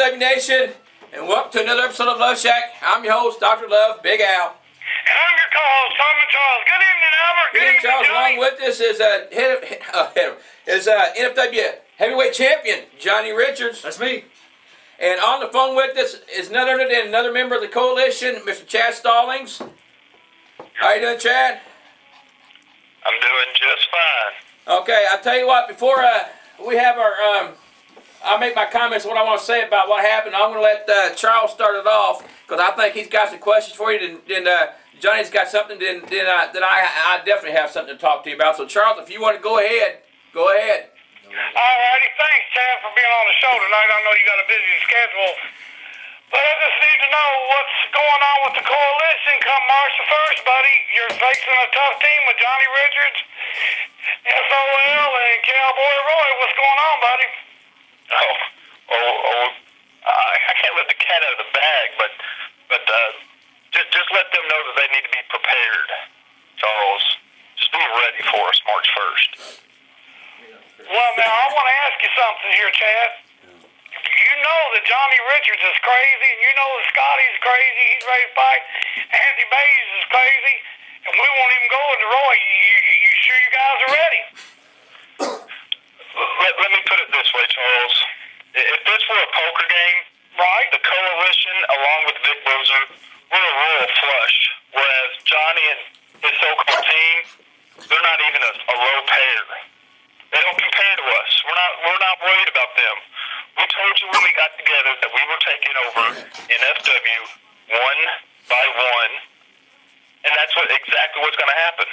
NFW Nation, and welcome to another episode of Luv Shak. I'm your host, Dr. Love, Big Al. And I'm your co-host, Tom and Charles. Good evening, Albert. Good evening, Charles. Along with us is NFW Heavyweight Champion, Johnny Richards. That's me. And on the phone with us is none other than another member of the coalition, Mr. Chad Stallings. How you doing, Chad? I'm doing just fine. Okay, I'll tell you what, before we have our, I'll make my comments on what I want to say about what happened. I'm going to let Charles start it off, because I think he's got some questions for you. Then Johnny's got something that I definitely have something to talk to you about. So, Charles, if you want to go ahead, go ahead. All righty. Thanks, Chad, for being on the show tonight. I know you got a busy schedule. But I just need to know what's going on with the coalition come March the 1st, buddy. You're facing a tough team with Johnny Richards, SOL, and Cowboy Roy. What's going on, buddy? I can't let the cat out of the bag, but just let them know that they need to be prepared, Charles. Just be ready for us March 1st. Well, now, I want to ask you something here, Chad. You know that Johnny Richards is crazy, and you know that Scotty's crazy. He's ready to fight. Andy Bays is crazy, and we won't even go into Roy. You sure you guys are ready? Let me put it this way, Charles. If this were a poker game, right, the coalition, along with Vic Bruiser, we're a royal flush, whereas Johnny and his so-called team, they're not even a low pair. They don't compare to us. We're not worried about them. We told you when we got together that we were taking over NFW one by one, and that's exactly what's going to happen.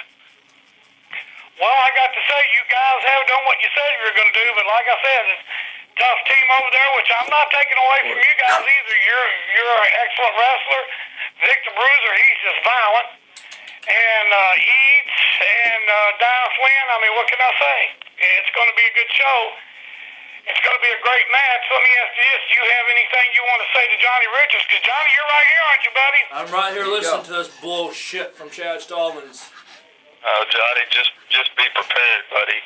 Well, I got to say, you guys have done what you said you were going to do, but like I said, it's a tough team over there, which I'm not taking away from you guys either. You're an excellent wrestler. Victor Bruiser, he's just violent. And Eads and Diane Flynn, I mean, what can I say? It's going to be a good show. It's going to be a great match. Let me ask you this. Do you have anything you want to say to Johnny Richards? Because, Johnny, you're right here, aren't you, buddy? I'm right here listening to this bullshit from Chad Stallings. Oh, Johnny, just be prepared, buddy.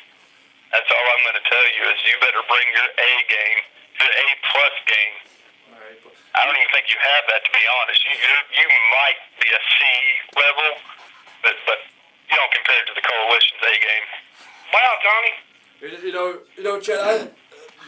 That's all I'm going to tell you is you better bring your A game, your A-plus game. All right, I don't even think you have that, to be honest. You might be a C level, but you don't compare it to the coalition's A game. Wow, Johnny. You know, Chad,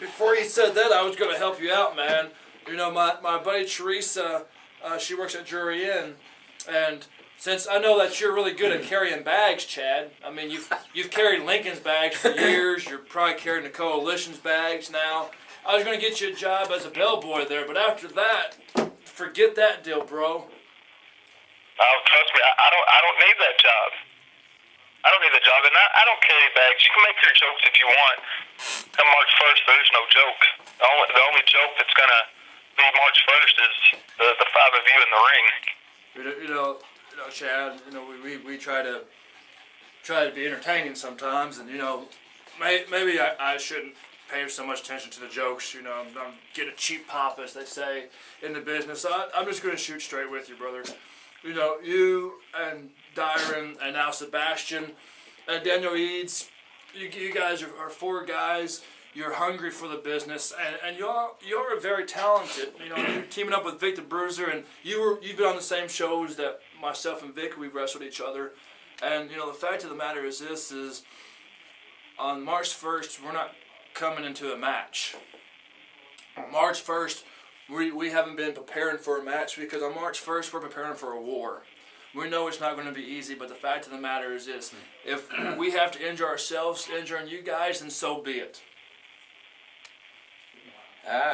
before you said that, I was going to help you out, man. You know, my buddy Teresa, she works at Drury Inn, and since I know that you're really good at carrying bags, Chad, I mean, you've carried Lincoln's bags for years. You're probably carrying the coalition's bags now. I was going to get you a job as a bellboy there, but after that, forget that deal, bro. Oh, trust me, I don't need that job. I don't need that job, and I don't carry bags. You can make your jokes if you want. Come March 1st, there's no joke. The only joke that's going to be March 1st is the five of you in the ring. You know, Chad, you know, we try to be entertaining sometimes, and, you know, maybe I shouldn't pay so much attention to the jokes. You know, I'm getting a cheap pop, as they say in the business. I'm just going to shoot straight with you, brother. You know, you and Dyron and now Sebastian and Daniel Eads, you guys are four guys. You're hungry for the business, and you're very talented. You know, you're teaming up with Victor Bruiser, and you've been on the same shows that myself and Vic, we've wrestled each other. And, you know, the fact of the matter is this, is on March 1st, we're not coming into a match. On March 1st, we haven't been preparing for a match, because on March 1st, we're preparing for a war. We know it's not going to be easy, but the fact of the matter is this, if we have to injure ourselves, injuring you guys, then so be it.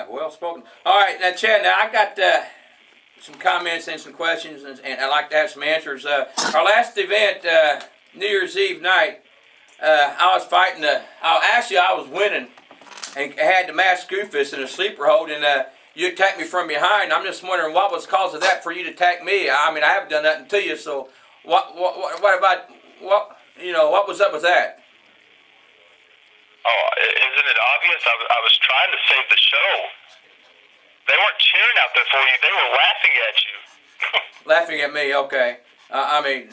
Well spoken. All right, now, Chad, now I got some comments and some questions, and I'd like to have some answers. Our last event, New Year's Eve night, I was fighting I was winning, and had the masked Goofus in a sleeper hold, and you attacked me from behind. I'm just wondering what was the cause of that for you to attack me. I mean, I haven't done nothing to you, so what was up with that? Oh, isn't it obvious? I was trying to save the show. They weren't cheering out there for you. They were laughing at you. Laughing at me, okay. Come on,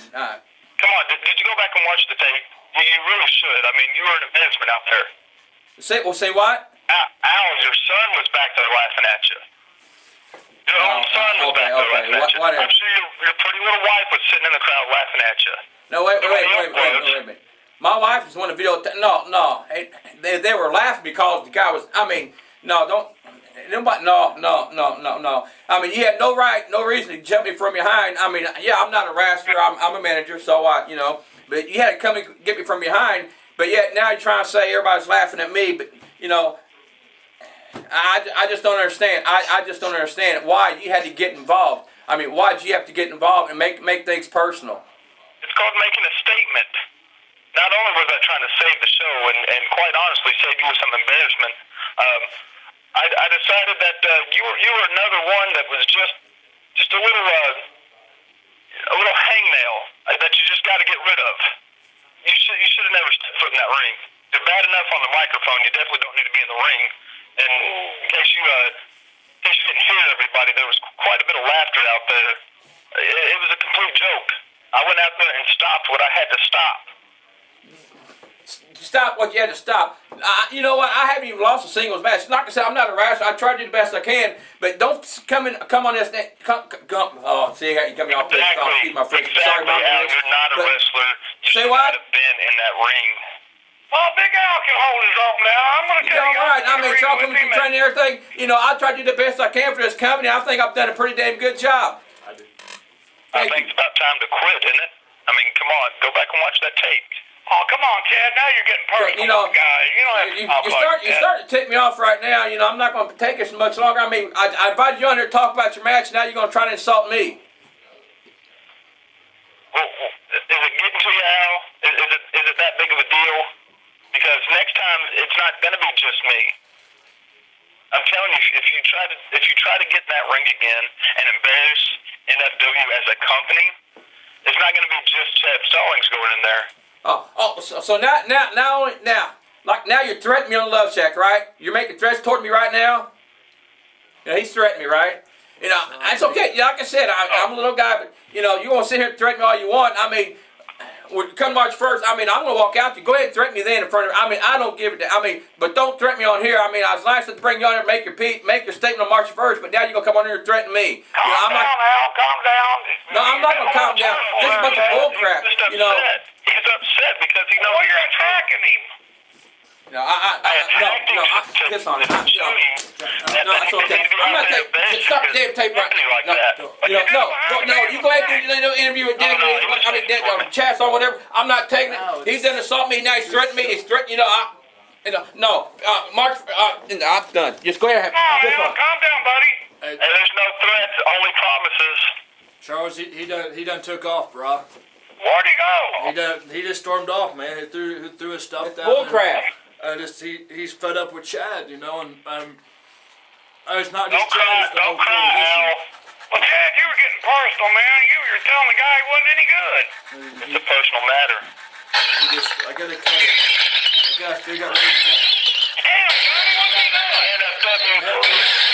did you go back and watch the tape? You really should. I mean, you were an embarrassment out there. Say what? Al, your son was back there laughing at you. Your own son was back there laughing at you. Whatever. I'm sure your pretty little wife was sitting in the crowd laughing at you. No, wait a minute. My wife was one of the video. No. They were laughing because the guy was. I mean, no, don't. Nobody. No. I mean, you had no right, no reason to jump me from behind. I mean, yeah, I'm not a wrestler. I'm a manager, so you know. But you had to come and get me from behind. But yet now you're trying to say everybody's laughing at me. But you know, I just don't understand. I just don't understand why you had to get involved. I mean, why did you have to get involved and make things personal? It's called making a statement. Not only was I trying to save the show and quite honestly save you with some embarrassment, I decided that you were another one that was just a little hangnail that you just got to get rid of. You should have never stepped foot in that ring. You're bad enough on the microphone. You definitely don't need to be in the ring. And in case you didn't hear everybody, there was quite a bit of laughter out there. It was a complete joke. I went out there and stopped what I had to stop. Stop what you had to stop. You know what? I haven't even lost a singles match. Like I said, I'm not a wrestler. I try to do the best I can, but don't come on this. Oh, see, you got me off this. Exactly. My friend. Exactly. Sorry about Al, this. you're not a wrestler. You say should what? not have been in that ring. Well, Big Al can hold his own now. I'm going to tell you. All right. I mean, talking with you, training and everything. You know, I try to do the best I can for this company. I think I've done a pretty damn good job. I think it's about time to quit, isn't it? I mean, come on, go back and watch that tape. Oh, come on, Chad. Now you're getting personal, You know, guys. You don't have to talk like that. You start to tick me off right now. You know, I'm not going to take this much longer. I mean, I invited you on here to talk about your match. Now you're going to try to insult me. Well, is it getting to you, Al? Is it that big of a deal? Because next time it's not going to be just me. I'm telling you, if you try to get in that ring again and embarrass NFW as a company, it's not going to be just Chad Stallings going in there. So now you're threatening me on Luv Shak, right? You're making threats toward me right now. You know, he's threatening me, right? You know, that's okay. Like I said, I'm a little guy, but you know, you want to sit here and threaten me all you want. I mean, come March 1st, I mean, I'm going to walk out. You go ahead and threaten me then in front of. I mean, I don't give it. I mean, but don't threaten me on here. I mean, I was last to bring you on here, make your statement on March 1st, but now you're going to come on here and threaten me. Calm down, Al. Calm down. No, I'm not going to calm down. This is a bunch of bull crap. You know. He's upset because he knows you're attacking him. No, piss on it. No, it's okay. I'm not taking. Stop the damn tape right now. No. You go ahead and do the interview with Danny. Chad or whatever. I'm not taking it. He's done assault me. Now he's threatening me. He's threatening. March. I'm done. Just go ahead. Calm down, buddy. And there's no threats, only promises. Charles, he done took off, bro. Where'd he go? He just stormed off, man. He threw his stuff down. Bull crap. He's fed up with Chad, you know, and it's not Don't just Chad. It's the whole cry, Al. Well, Chad, you were getting personal, man. You're telling the guy he wasn't any good. It's a personal matter. I gotta figure out what he's got. Damn, Johnny, what's he doing?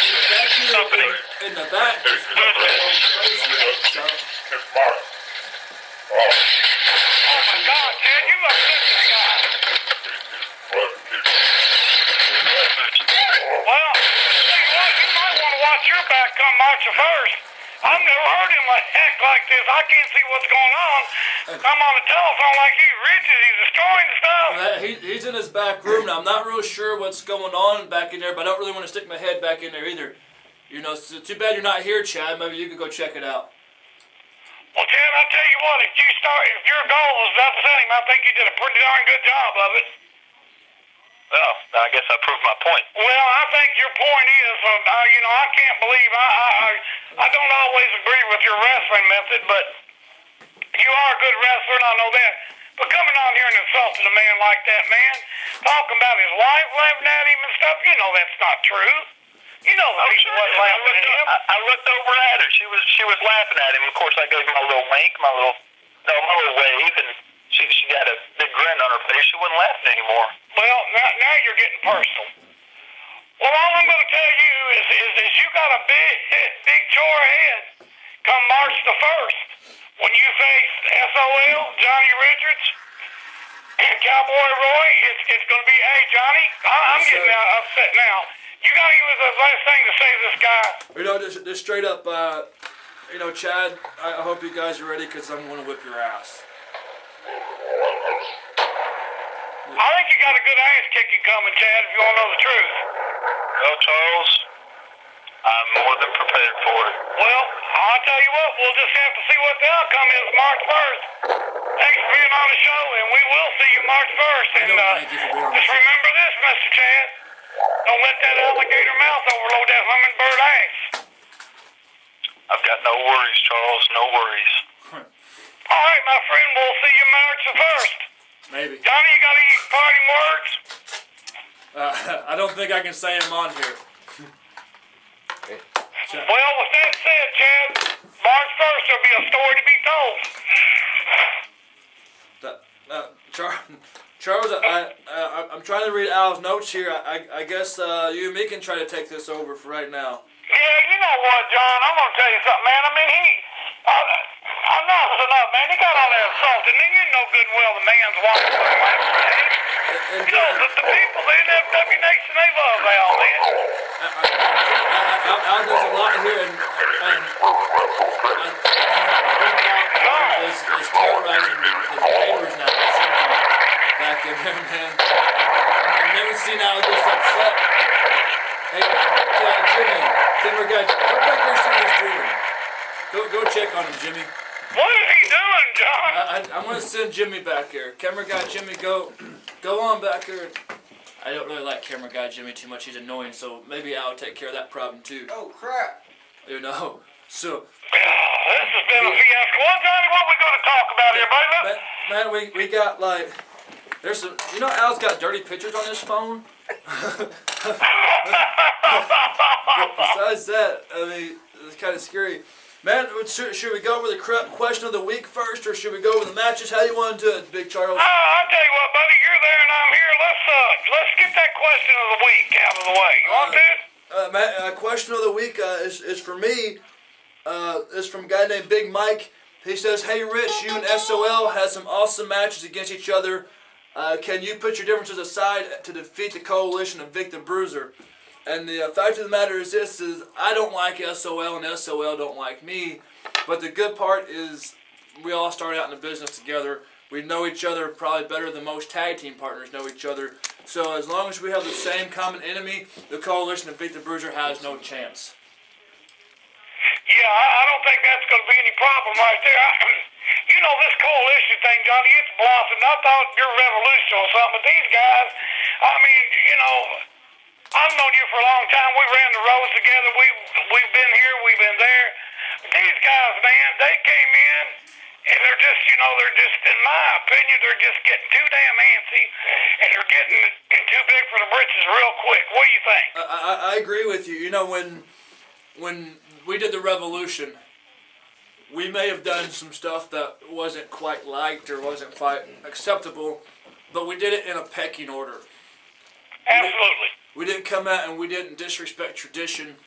He's back here in the back, just crazy. Oh my God, Chad, you upset this guy. Well, you might want to watch your back come March the 1st. I've never heard him act like this. I can't see what's going on. I'm on the telephone like he's Richard. He's destroying stuff. He's in his back room now. I'm not really sure what's going on back in there, but I don't really want to stick my head back in there either. You know, it's too bad you're not here, Chad. Maybe you could go check it out. Well, Chad, I'll tell you what. If your goal was to upset him, I think you did a pretty darn good job of it. Well, I guess I proved my point. Well, I think your point is, I can't believe I don't always agree with your wrestling method, but you are a good wrestler, and I know that. But coming on here and insulting a man like that, man, talking about his wife laughing at him and stuff, you know that's not true. You know the people wasn't laughing at him. I looked over at her. She was laughing at him. Of course, I gave him my little wink, my little wave, and she got a big grin on her face. She wasn't laughing anymore. Well, now you're getting personal. Well, all I'm going to tell you is you got a big chore ahead come March the 1st when you face SOL, Johnny Richards, Cowboy Roy. It's going to be, hey, Johnny, I'm getting upset now. You got any last thing to say to this guy? You know, just straight up, you know, Chad, I hope you guys are ready because I'm going to whip your ass. I think you got a good ass kicking coming, Chad, if you want to know the truth. Well, Charles, I'm more than prepared for it. Well, I'll tell you what, we'll just have to see what the outcome is March 1st. Thanks for being on the show, and we will see you March 1st. And thank you for being on the just show. remember this, Mr. Chad. Don't let that alligator mouth overload that hummingbird ass. I've got no worries, Charles, no worries. All right, my friend, we'll see you March the 1st. Maybe. Johnny, you got any parting words? I don't think I can say them on here. Well, with that said, Chad, March 1st there'll be a story to be told. Charles, I'm trying to read Al's notes here. I guess you and me can try to take this over for right now. Yeah, you know what, John? I'm gonna tell you something, man. I mean, I'm not enough, man. He got all that assault, and then you know good and well the man's walking away like that. You know, the people, the NFW Nation, they love Al, man. Al does a lot here, and I think Al is terrorizing the neighbors now or something back in there, man. I've never seen Al this upset. Hey, Jimmy, Timber guy, go check your son is doing. Go check on him, Jimmy. What is he doing, John? I'm gonna send Jimmy back here. Camera guy Jimmy, go on back here. I don't really like camera guy Jimmy too much. He's annoying, so maybe I'll take care of that problem too. Oh crap! You know, so. This has been a fiasco. Well, Johnny, what we gonna talk about here, buddy? Man, we got like, there's some. You know, Al's got dirty pictures on his phone. Besides that, I mean, it's kind of scary. Man, should we go over the question of the week first, or should we go over the matches? How do you want to do it, Big Charles? I'll tell you what, buddy. You're there and I'm here. Let's get that question of the week out of the way. You want to? Man, question of the week is for me. Is from a guy named Big Mike. He says, "Hey Rich, you and SOL had some awesome matches against each other. Can you put your differences aside to defeat the coalition of Vic the Bruiser?" And the fact of the matter is this, is I don't like SOL and SOL don't like me. But the good part is we all started out in the business together. We know each other probably better than most tag team partners know each other. So as long as we have the same common enemy, the coalition of Vic the Bruiser has no chance. Yeah, I don't think that's going to be any problem right there. You know, this coalition thing, Johnny, it's blossomed. I thought your revolution or something, but these guys, I mean, you know, I've known you for a long time. We ran the roads together. We've been here. We've been there. But these guys, man, they came in, and they're just, you know, they're just, in my opinion, they're just getting too damn antsy, and they're getting too big for the britches real quick. What do you think? I agree with you. You know, when we did the revolution, we may have done some stuff that wasn't quite liked or wasn't quite acceptable, but we did it in a pecking order. Absolutely. We didn't come out and we didn't disrespect tradition.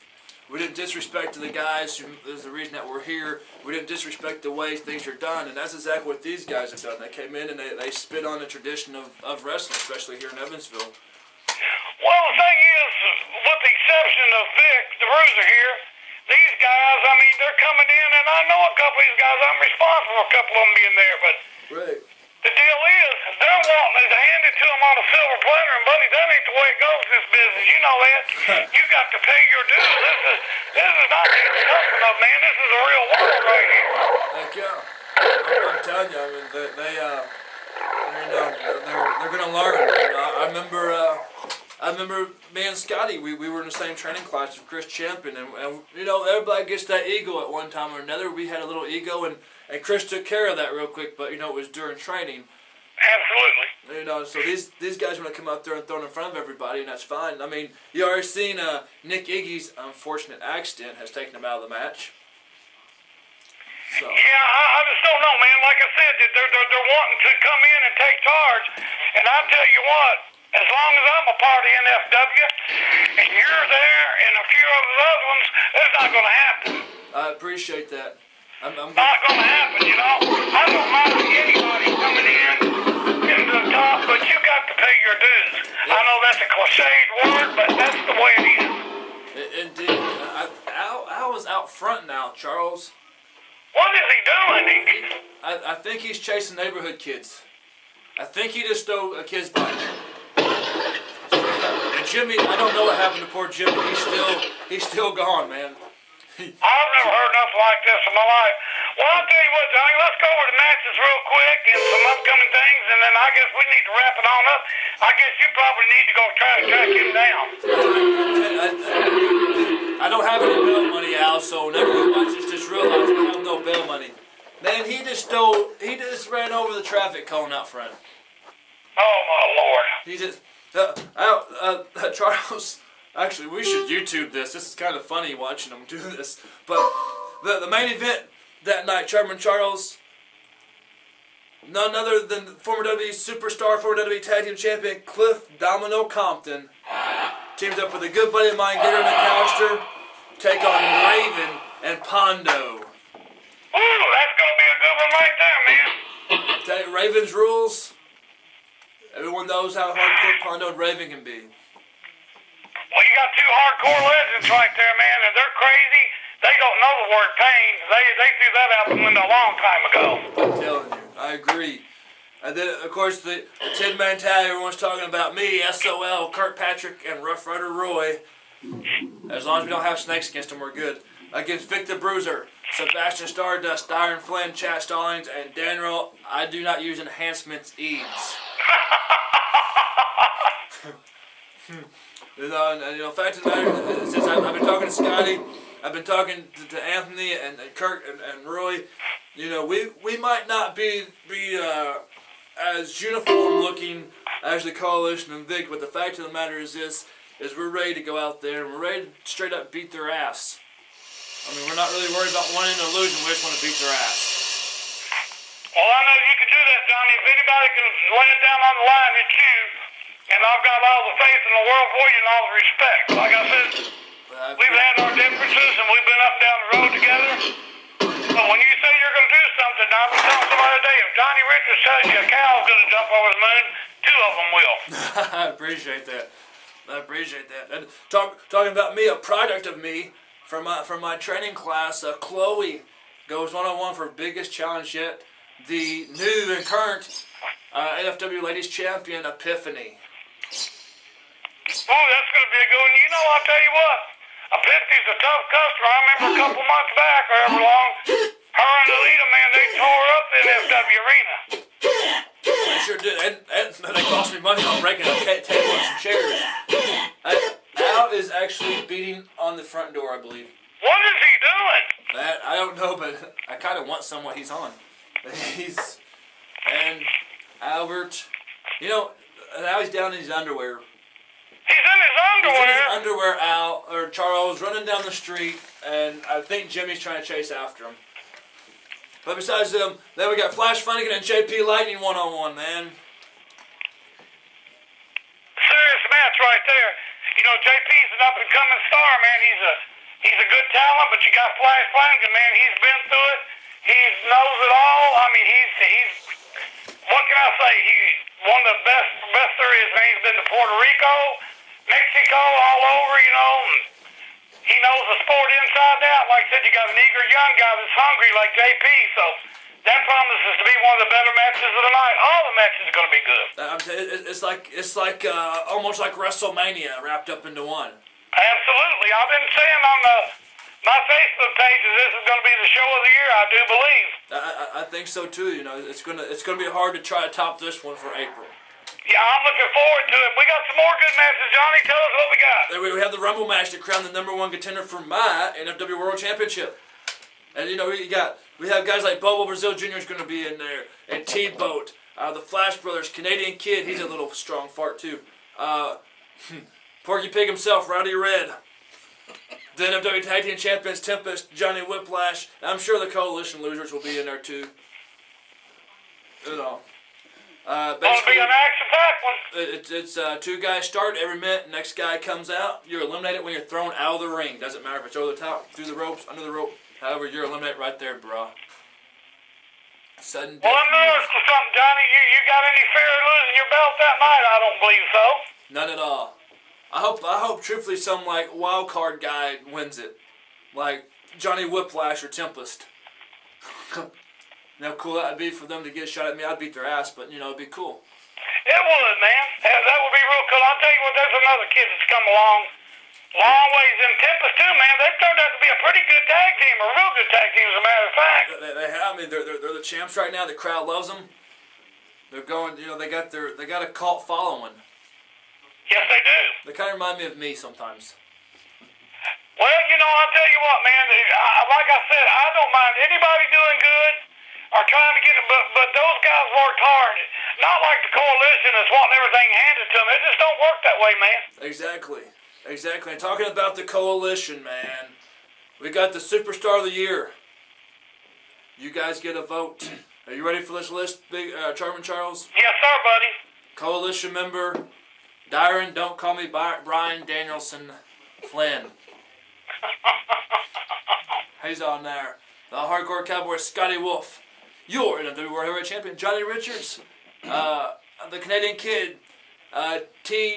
We didn't disrespect the guys who is the reason that we're here. We didn't disrespect the way things are done, and that's exactly what these guys have done. They came in and they spit on the tradition of wrestling, especially here in Evansville. Well, the thing is, with the exception of Vic, the Bruiser here, these guys, I mean, they're coming in, and I know a couple of these guys. I'm responsible for a couple of them being there, but Right. the deal is, they're wanting to hand it to them on a silver platter, and buddy, that ain't the way it goes in this business. You know that. You got to pay your dues. This is not getting something of, man. This is a real world right here. Heck yeah. I'm telling you, I mean, they're gonna learn. You know, I remember me and Scotty, we were in the same training class with Chris Champion, and you know, everybody gets that ego at one time or another. We had a little ego, and Chris took care of that real quick, but you know, it was during training. Absolutely. You know, so these guys want to come out there and throw it in front of everybody, and that's fine. I mean, you already seen Nick Iggy's unfortunate accident has taken him out of the match. So. Yeah, I just don't know, man. Like I said, they're wanting to come in and take charge, and I tell you what, as long as I'm a part of NFW, and you're there, and a few of the other ones, it's not going to happen. I appreciate that. I'm not going to happen, you know. I don't mind anybody coming in the top, but you got to pay your dues. I know that's a cliched word, but that's the way it is. front now, Charles. What is he doing? I think he's chasing neighborhood kids. I think he just stole a kid's bike. And Jimmy, I don't know what happened to poor Jimmy. He's still gone, man. I've never heard nothing like this in my life. Well, I'll tell you what, Johnny, let's go over the matches real quick and some upcoming things, and then I guess we need to wrap it on up. I guess you probably need to go try to track him down. I don't have any bail money, Al, so whenever you watch this, just realize I have no bail money. Man, he just ran over the traffic cone out front. Oh, my Lord. He just, Charles, actually, we should YouTube this. This is kind of funny watching him do this. But the main event that night, Chairman Charles, none other than former WWE superstar, former WWE Tag Team Champion Cliff Domino Compton, teams up with a good buddy of mine, Gator McAllister, take on Raven and Pondo. Ooh, that's going to be a good one right there, man. Tell you, Raven's rules, everyone knows how hardcore Pondo and Raven can be. Well, you got two hardcore legends right there, man, and they're crazy. They don't know the word pain. They threw that out the window a long time ago. I'm telling you, I agree. And then, of course, the 10-man tag, everyone's talking about me, SOL, Kurt Patrick, and Rough Rider Roy. As long as we don't have snakes against them, we're good. Against Vic the Bruiser, Sebastian Stardust, Iron Flynn, Chad Stallings, and Daniel, I do not use enhancements, Eads. Fact of the matter, since I've been talking to Scotty, I've been talking to Anthony and Kurt and Roy, we might not be as uniform looking as the Coalition and Vic, but the fact of the matter is this, is we're ready to go out there and we're ready to straight up beat their ass. I mean, we're not really worried about winning or losing, we just want to beat their ass. Well, I know you can do that, Johnny. If anybody can lay it down on the line, it's you. And I've got all the faith in the world for you and all the respect. Like I said, we've had our differences and we've been up and down the road together. But when you say you're going to do something, I've been telling somebody today, if Johnny Richards tells you a cow's going to jump over the moon, two of them will. I appreciate that. And talking about me, a product of me, from my training class, Chloe goes one-on-one for biggest challenge yet. The new and current AFW Ladies Champion, Epiphany. Oh, that's going to be a good one. I'll tell you what, Epiphany's a tough customer. I remember a couple months back, or however long, her and Alita, man, they tore up the NFW arena. They sure did, and they cost me money on breaking up tables and chairs. Al is actually beating on the front door, I believe. What is he doing? That I don't know, but I kind of want some what he's on. And Albert, now he's down in his underwear. He's in his underwear? He's in his underwear, Al, or Charles, running down the street, and I think Jimmy's trying to chase after him. But besides them, then we got Flash Funnigan and JP Lightning one-on-one, man. Serious match right there. JP's an up-and-coming star, man. He's a good talent, but you got Flash Funnigan, man. He's been through it. He knows it all. I mean, he's what can I say? He's one of the best there is, man. He's been to Puerto Rico, Mexico, all over, He knows the sport inside out. Like I said, you got an eager young guy that's hungry like JP, so that promises to be one of the better matches of the night. All the matches are going to be good. It's like almost like WrestleMania wrapped up into one. Absolutely. I've been saying on my Facebook page that this is going to be the show of the year. I do believe. I think so too. It's gonna be hard to try to top this one for April. Yeah, I'm looking forward to it. We got some more good matches, Johnny. Tell us what we got. We have the Rumble match to crown the #1 contender for my NFW World Championship. And we have guys like Bobo Brazil Jr. is going to be in there, and T-Boat, the Flash Brothers, Canadian Kid, he's a little strong fart too. Porky Pig himself, Rowdy Red. The NFW Tag Team Champions, Tempest, Johnny Whiplash. I'm sure the Coalition losers will be in there too. Basically, be an action-packed one. It's two guys start every minute. Next guy comes out. You're eliminated when you're thrown out of the ring. Doesn't matter if it's over the top, through the ropes, under the rope. However, you're eliminated right there, bro. Sudden death. Well, I'm nervous for something, Johnny. You got any fear of losing your belt that night? I don't believe so. None at all. I hope truthfully some wild card guy wins it. Like Johnny Whiplash or Tempest. You know how cool that would be for them to get a shot at me. I'd beat their ass, but, you know, it'd be cool. It would, man. That would be real cool. I'll tell you what, there's another kid that's come along long ways in Tempest, too, man. They've turned out to be a pretty good tag team, a real good tag team, as a matter of fact. They have. I mean, they're the champs right now. The crowd loves them. They're going, you know, they got a cult following. Yes, they do. They kind of remind me of me sometimes. Well, you know, I'll tell you what, man. Like I said, I don't mind anybody doing good or trying to get it, but those guys worked hard. Not like the coalition that's wanting everything handed to them. It just don't work that way, man. Exactly. And talking about the coalition, man, we got the Superstar of the Year. You guys get a vote. Are you ready for this list, Big Charmin Charles? Yes, sir, buddy. Coalition member, Dyron, don't call me Brian Danielson Flynn. He's on there. The Hardcore Cowboy, Scotty Wolf. Your NWA World Heavyweight Champion, Johnny Richards. The Canadian Kid,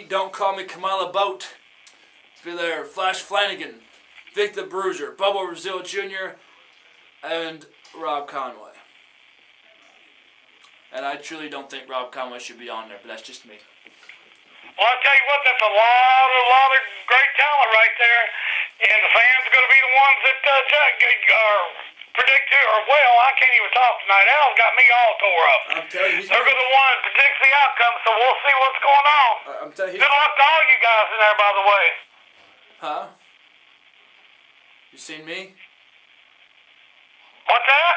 don't call me Kamala Boat. Be there. Flash Flanagan, Vic the Bruiser, Bubba Brazil Jr., and Rob Conway. And I truly don't think Rob Conway should be on there, but that's just me. Well, I'll tell you what, that's a lot of great talent right there. And the fans are going to be the ones that predict or well, I can't even talk tonight. Al's got me all tore up. I'm telling you, they're the ones that predict the outcome, so we'll see what's going on. I'm telling you. Good luck to all you guys in there, by the way. Huh? You seen me? What's that?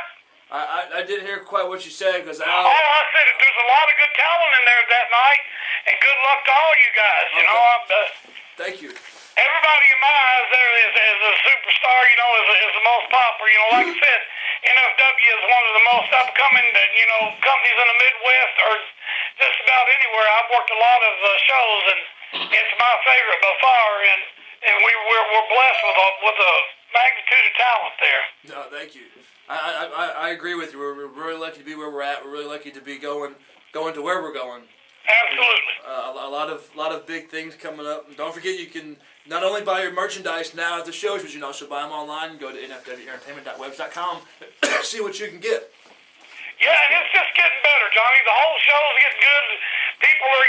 I didn't hear quite what you said because I said there's a lot of good talent in there that night, and good luck to all you guys. You know, thank you. Everybody in my eyes there is a superstar. You know, is the most popular. You know, like I said, NFW is one of the most upcoming, companies in the Midwest or just about anywhere. I've worked a lot of shows, and it's my favorite by far. And we're blessed with a magnitude of talent there. No, thank you. I agree with you. We're really lucky to be where we're at. We're really lucky to be going to where we're going. Absolutely. A lot of big things coming up. And don't forget, you can not only buy your merchandise now at the shows, but you can also buy them online. Go to nfwentertainment.webs.com. See what you can get. Yeah, and it's just getting better, Johnny. The whole show's getting good. People are,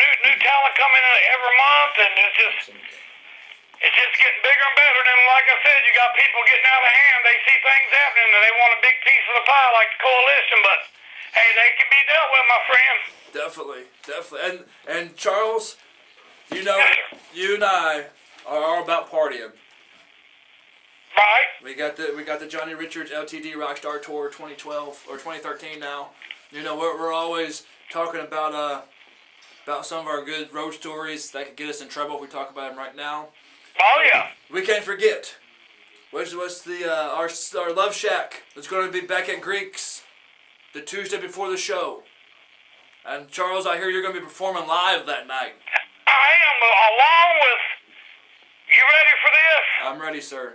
new talent coming in every month, and it's just getting bigger and better. And like I said, you got people getting out of hand. They see things happening, and they want a big piece of the pie like the coalition. But hey, they can be dealt with, my friend. Definitely. And Charles, you know, you and I are all about partying. Right. We got the Johnny Richards LTD Rockstar Tour 2012 or 2013 now. You know, we're always talking about some of our good road stories that could get us in trouble if we talk about them right now. Oh yeah. We can't forget. What's our Luv Shak that's going to be back at Greeks the Tuesday before the show. And Charles, I hear you're going to be performing live that night. I am, along with. You ready for this? I'm ready, sir.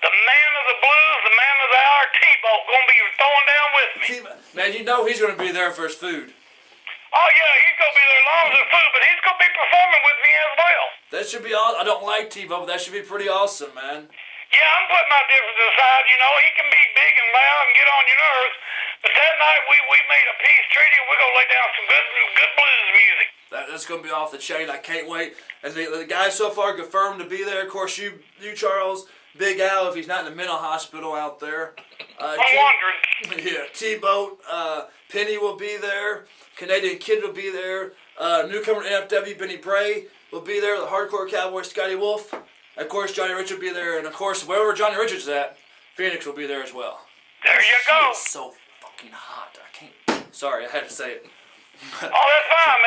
The man of the blues, the man of the hour, T-Boat, going to be throwing down with me. Man, you know he's going to be there for his food. Oh, yeah, he's going to be there along with his food, but he's going to be performing with me as well. That should be awesome. I don't like T-Boat, but that should be pretty awesome, man. Yeah, I'm putting my differences aside. You know, he can be big and loud and get on your nerves, but that night we made a peace treaty, and we're going to lay down some good blues music. That's going to be off the chain. I can't wait. And the guys so far confirmed to be there. Of course, you Charles, Big Al, if he's not in the mental hospital out there. I'm wondering. Yeah, T-Boat, Penny will be there. Canadian Kid will be there. Newcomer NFW, Benny Bray will be there. The Hardcore Cowboy, Scotty Wolf. Of course, Johnny Richards will be there. And, of course, wherever Johnny Richards is at, Phoenix will be there as well. There you go. It's so fucking hot. I can't. Sorry, I had to say it. Oh, that's fine,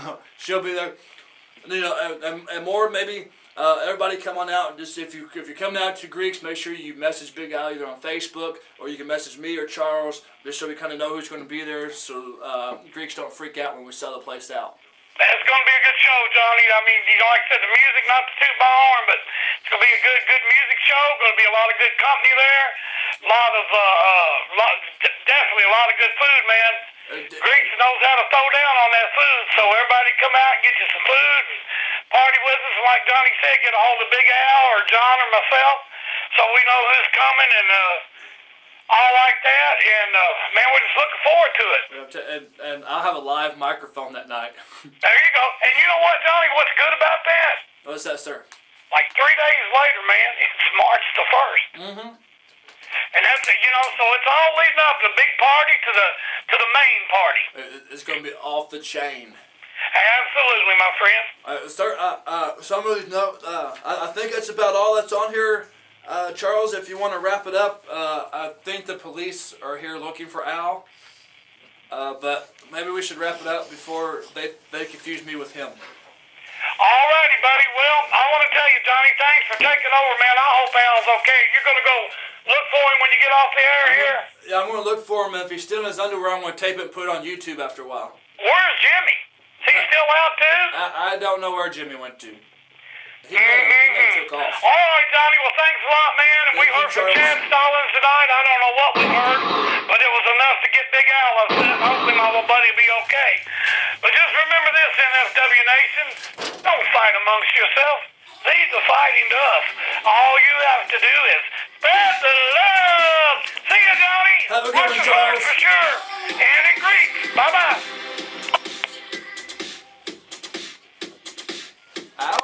man. She'll be there. You know, and more maybe. Everybody come on out and just if you're coming out to Greeks, make sure you message Big Al either on Facebook or you can message me or Charles just so we kind of know who's going to be there so Greeks don't freak out when we sell the place out. It's going to be a good show, Johnny. I mean, like I said, the music, not to toot my horn, but it's going to be a good music show. Going to be a lot of good company there. Definitely a lot of good food, man. Greeks knows how to throw down on that food, so everybody come out and get you some food and party with us. And like Johnny said, get a hold of Big Al or John or myself. so we know who's coming and all like that. And man, we're just looking forward to it. And I'll have a live microphone that night. There you go. And you know what, Johnny? What's good about that? What's that, sir? Like 3 days later, man, it's March the 1st. Mm-hmm. And that's it, you know. So it's all leading up to the big party, to the main party. It's going to be off the chain. Absolutely, my friend. Sir, some of these notes, I think that's about all that's on here. Charles, if you want to wrap it up, I think the police are here looking for Al. But maybe we should wrap it up before they confuse me with him. Alrighty, buddy. Well, I want to tell you, Johnny, thanks for taking over, man. I hope Al's okay. You're going to go look for him when you get off the air here? Yeah, I'm going to look for him. If he's still in his underwear, I'm going to tape it and put it on YouTube after a while. Where's Jimmy? Is he still out, too? I don't know where Jimmy went to. He may took off. All right, Johnny. Well, thanks a lot, man. And we heard from Chad Stallings tonight. I don't know what we heard, but it was enough to get Big Al upset. Hopefully my little buddy will be okay. But just remember this, NFW Nation. Don't fight amongst yourselves. Leave the fighting to us. All you have to do is spread the love. See ya, Johnny. Have a good one, Charles. For sure. And in Greek. Bye-bye. Ow.